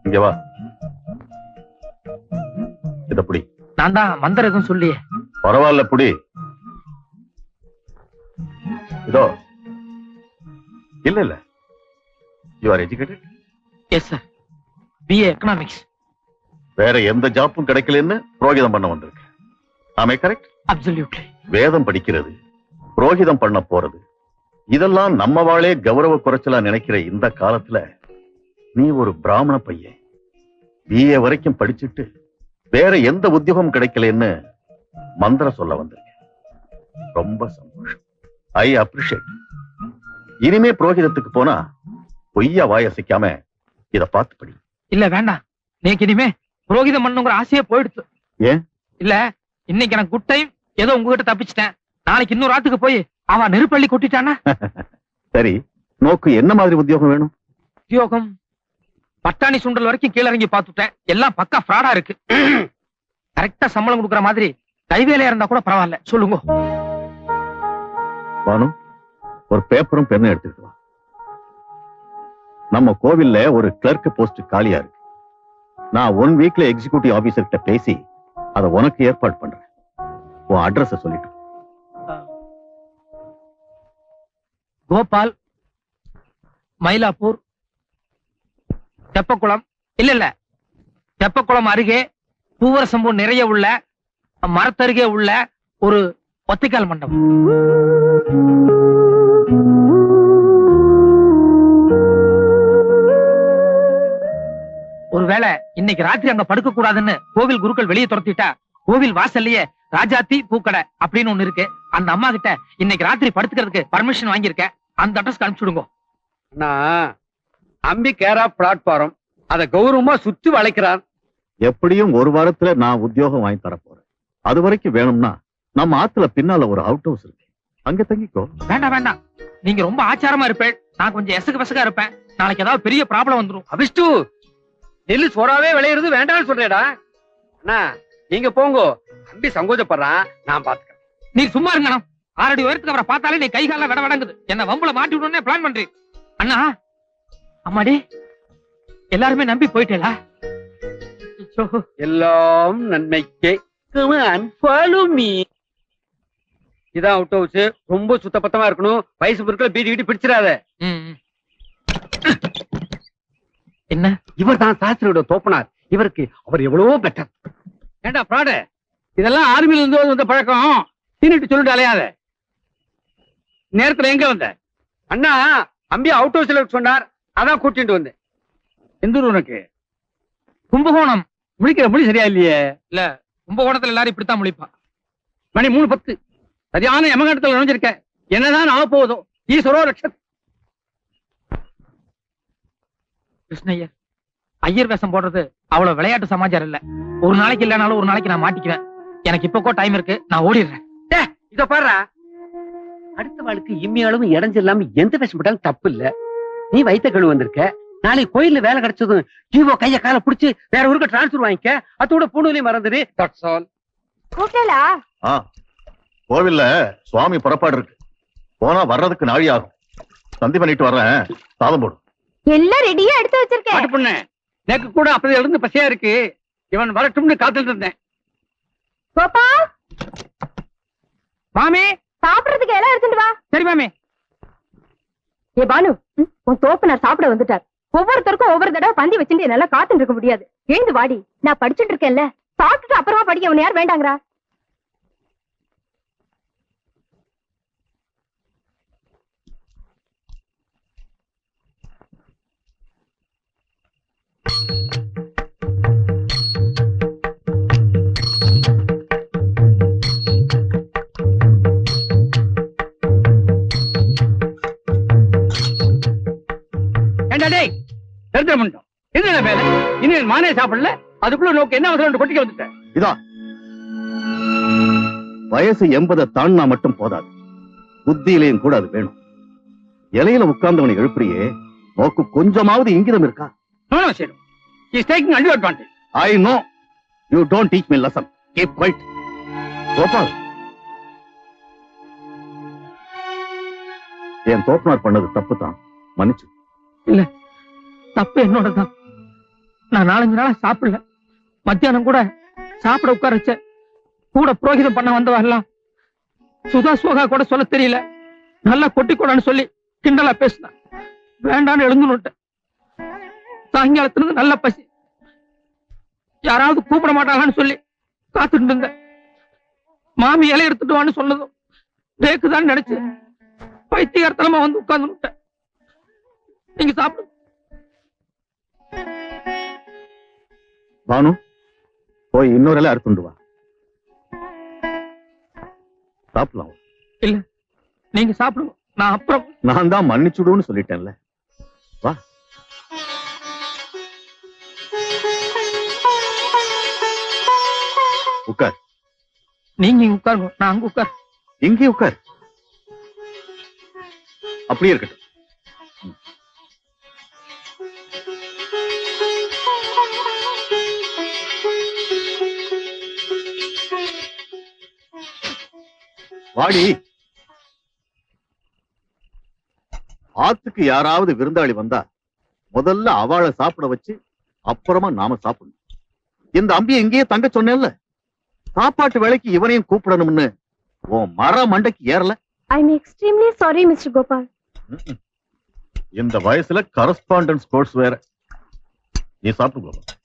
இங்க வா. இத புடி. நான் தான் மந்திரம் எதுவும் சொல்லியே. பரவாயில்ல புடி. இதோ. இல்ல இல்ல. You are educated? Yes sir. BA economics. வேற எந்த ஜாப்பும் கிடைக்கலன்னு புரோகிதம் பண்ண வந்திருக்கு. ஆமே கரெக்ட்? அப்சல்யூட்லி. வேதம் படிக்கிறது, புரோகிதம் பண்ண போறது, இதெல்லாம் நம்ம வாளே கௌரவ குறைச்சலா நினைக்கிற இந்த காலத்துல நீ ஒரு பிராமண பையன் பிஏ வரைக்கும் படிச்சுட்டு வேற எந்த உத்தியோகம் கிடைக்கலன்னு மந்திரம் சொல்ல வந்திருக்கேன். ரொம்ப சந்தோஷம். I appreciate. இனிமே புரோகிதத்துக்கு போனா பொய்யா வாயசைக்காம இத பார்த்து படி. இல்ல வேண்டாம். நீக்கு இனிமே புரோகிதம் பண்ணுங்கிற ஆசையே போயிடுச்சு. ஏன்? இல்ல இன்னைக்கு எனக்கு குட் டைம், ஏதோ உங்ககிட்ட தப்பிச்சிட்டேன். நாளைக்கு இன்னொரு ராத்துக்கு போய் அவன் நெருப்பள்ளி கொட்டிட்டானா? சரி, நோக்கு என்ன மாதிரி உத்தியோகம் வேணும்? உத்தியோகம் பட்டாணி சுண்டல் வரைக்கும் கீழ இறங்கி பார்த்துட்டேன். எல்லாம் பக்கா ஃப்ராடா இருக்கு. கரெக்டா சம்பளம் கொடுக்குற மாதிரி கைவேலையா இருந்தா கூட பரவாயில்ல. சொல்லுங்க. பானு, ஒரு பேப்பரும் பெண்ணும் எடுத்துட்டு வா. நம்ம கோவில்ல ஒரு கிளர்க் போஸ்ட் காலியா இருக்கு. நான் 1 வீக்ல எக்ஸிகியூட்டிவ் ஆபீசர் கிட்ட பேசி அதை உனக்கு ஏற்பாடு பண்றேன். உன் அட்ரஸ் சொல்லிட்டு. கோபால், மயிலாப்பூர், தெப்பக்குளம். இல்ல இல்ல, தெப்பக்குளம் அருகே பூவரசம்பூ நிறைய உள்ள மரத்தருகே உள்ள ஒரு ஒத்திக்கால் மண்டபம். ஒருவேளை இன்னைக்கு ராத்திரி அங்க படுக்க கூடாதுன்னு கோவில் குருக்கள் வெளியே துரத்திட்டா, கோவில் வாசல்லையே ராஜாத்தி பூக்கடை அப்படின்னு ஒண்ணு இருக்கு. அந்த அம்மா கிட்ட இன்னைக்கு ராத்திரி படுத்துக்கிறதுக்கு பர்மிஷன் வாங்கியிருக்கேன். அந்த அட்ரஸ் அனுப்பிச்சுடுங்க. அம்பி கேரா பிளாட்பாரம் அத கௌரவமா சுத்தி வளைக்கிறார். எப்படியும் ஒரு வாரத்துல நான் உத்தியோகம் வாங்கி தர போறேன். அது வரைக்கும் வேணும்னா நம்ம ஆத்துல பின்னால ஒரு அவுட் ஹவுஸ் இருக்கு, அங்க தங்கிக்கோ. வேண்டாம் வேண்டாம், நீங்க ரொம்ப ஆச்சாரமா இருப்பேன். நான் கொஞ்சம் எசகு பசகா இருப்பேன். நாளைக்கு ஏதாவது பெரிய ப்ராப்ளம் வந்துடும். அபிஷ்டு, நெல்லு சோறாவே விளையிறது வேண்டாம்னு சொல்றேடா. அண்ணா நீங்க போங்க, அம்பி சங்கோஜப்படுறான், நான் பாத்துக்கிறேன். நீ சும்மா இருங்க. 6 அடி உயரத்துக்கு அவரை பார்த்தாலே நீ கை கால விட விடங்குது. என்ன வம்புல மாட்டி விடணும்னே பிளான் பண்றீங்க. அண்ணா, அம்மாடி, எல்லாருமே நம்பி போயிட்டேலா? எல்லாம் நன்மைக்கே. இதான் அவுட் ஹவுஸ். ரொம்ப சுத்த பத்தமா இருக்கணும். வயசு பொருட்களை பீடி வீட்டு பிடிச்சிடாத. என்ன? இவர் தான் சாஸ்திரியோட தோப்பனார். இவருக்கு அவர் எவ்வளவோ பெட்டர். ஏண்டா பிராடு, இதெல்லாம் ஆர்மியில இருந்து வந்த பழக்கம். சீனிட்டு சொல்லிட்டு அலையாத. நேரத்துல எங்க வந்த? அண்ணா அம்பி அவுட் ஹவுஸ்ல சொன்னார், அதான் கூட்டிட்டு வந்தேன். எந்த ஊர் உனக்கு? கும்பகோணம். முழிக்கிற மொழி சரியா இல்லையே. இல்ல, கும்பகோணத்துல எல்லாரும் இப்படித்தான் முழிப்பா. மணி 3:10. சரியான யமகண்டத்துல நுழைஞ்சிருக்க. என்னதான் ஆக போகுதோ. ஈஸ்வரோ ரட்சத். கிருஷ்ணய்யர், ஐயர் வேஷம் போடுறது அவ்வளவு விளையாட்டு சமாச்சாரம் இல்ல. ஒரு நாளைக்கு இல்லனாலும் ஒரு நாளைக்கு நான் மாட்டிக்குவேன். எனக்கு இப்போக்கோ டைம் இருக்கு, நான் ஓடிடுறேன். இத பாரு, அடுத்த வாழ்க்கை இம்மி அளவு இடைஞ்சு இல்லாம எந்த வேஷம் போட்டாலும் தப்பு இல்ல. நீ வைத்த கழுவு வந்திருக்க. நாளைக்கு கோயில்ல வேலை கிடைச்சதும் ஜீவோ கைய கால புடிச்சு வேற ஊருக்கு டிரான்ஸ்பர் வாங்கிக்க. அதோட பூணுலையும் மறந்துடு. That's all. கூப்பிட்டலா? கோவில்ல சுவாமி புறப்பாடு இருக்கு. போனா வர்றதுக்கு நாழி ஆகும். சந்தி பண்ணிட்டு வர்றேன், சாதம் போடும். எல்லாம் ரெடியா எடுத்து வச்சிருக்கேன். பொண்ணு, எனக்கு கூட அப்படி எழுந்து பசியா இருக்கு. இவன் வரட்டும்னு காத்துட்டு இருந்தேன். கோபால், மாமி சாப்பிடறதுக்கு எல்லாம் எடுத்துட்டு வா. சரி மாமி. ஏ பானு, உன் தோப்பனார் சாப்பிட வந்துட்டார். ஒவ்வொருத்தருக்கும் ஒவ்வொரு தடவை பந்தி வச்சுட்டு என்னால காத்துட்டு இருக்க முடியாது. எழுந்து வாடி. நான் படிச்சுட்டு இருக்கேன்ல, சாப்பிட்டுட்டு அப்புறமா படிக்க அவன் யார் வேண்டாங்கிறா? மானே சாப்பிடல, அதுக்குள்ள நோக்கு என்ன அவசரம் கொட்டிக்க வந்துட்டேன். இதான் வயசு 80 தாண்டா மட்டும் போதாது, புத்தியிலையும் கூட அது வேணும். இலையில உட்கார்ந்தவனை எழுப்புறியே, நோக்கு கொஞ்சமாவது இங்கிதம் இருக்கா? I know. You don't teach me lesson. Keep quiet. Gopal, என் தோப்பனார் பண்ணது தப்பு தான், மன்னிச்சு. இல்ல, தப்பு என்னோடதான். நான் 4-5 நாளா சாப்பிடல. மத்தியானம் கூட சாப்பிட உட்கார வச்ச. கூட புரோகிதம் பண்ண வந்தவரெல்லாம் சுதா சோகா கூட சொல்ல தெரியல, நல்லா கொட்டி கொடான்னு சொல்லி கிண்டலா பேசினா. வேண்டான்னு எழுந்துனுட்டேன். சாயங்காலத்துல இருந்து நல்ல பசி. யாராவது கூப்பிட மாட்டாங்கன்னு சொல்லி காத்துட்டு இருந்தேன். மாமி இலை எடுத்துட்டு வான்னு சொன்னதும் தேக்குதான் நினைச்சு பைத்தியகாரத்தனமா வந்து உட்கார்ந்து. நீங்க சாப்பிடுங்க. பானு, போய் இன்னொரு இலை அறுத்துண்டு வா. சாப்பிடலாம். இல்ல, நீங்க சாப்பிடுங்க. நான் அப்புறம். நான் தான் மன்னிச்சுடுன்னு சொல்லிட்டேன்ல. வா. உட்கார். நீங்க இங்க உட்காருங்க, நான் அங்க உட்கார். இங்கே உட்கார். அப்படியே இருக்கட்டும். வாடி. ஆத்துக்கு யாராவது விருந்தாளி வந்தா முதல்ல அவளை சாப்பிட வச்சு அப்புறமா நாம சாப்பிடணும். இந்த அம்பியை இங்கேயே தங்க சொன்னேன்ல, சாப்பாட்டு வேலைக்கு இவனையும் கூப்பிடணும்னு உன் மர மண்டைக்கு ஏறல. I am extremely sorry mister Gopal. இந்த வயசுல கரஸ்பாண்டன்ஸ் கோர்ஸ் வேற. நீ சாப்பிட்டு கோபால்.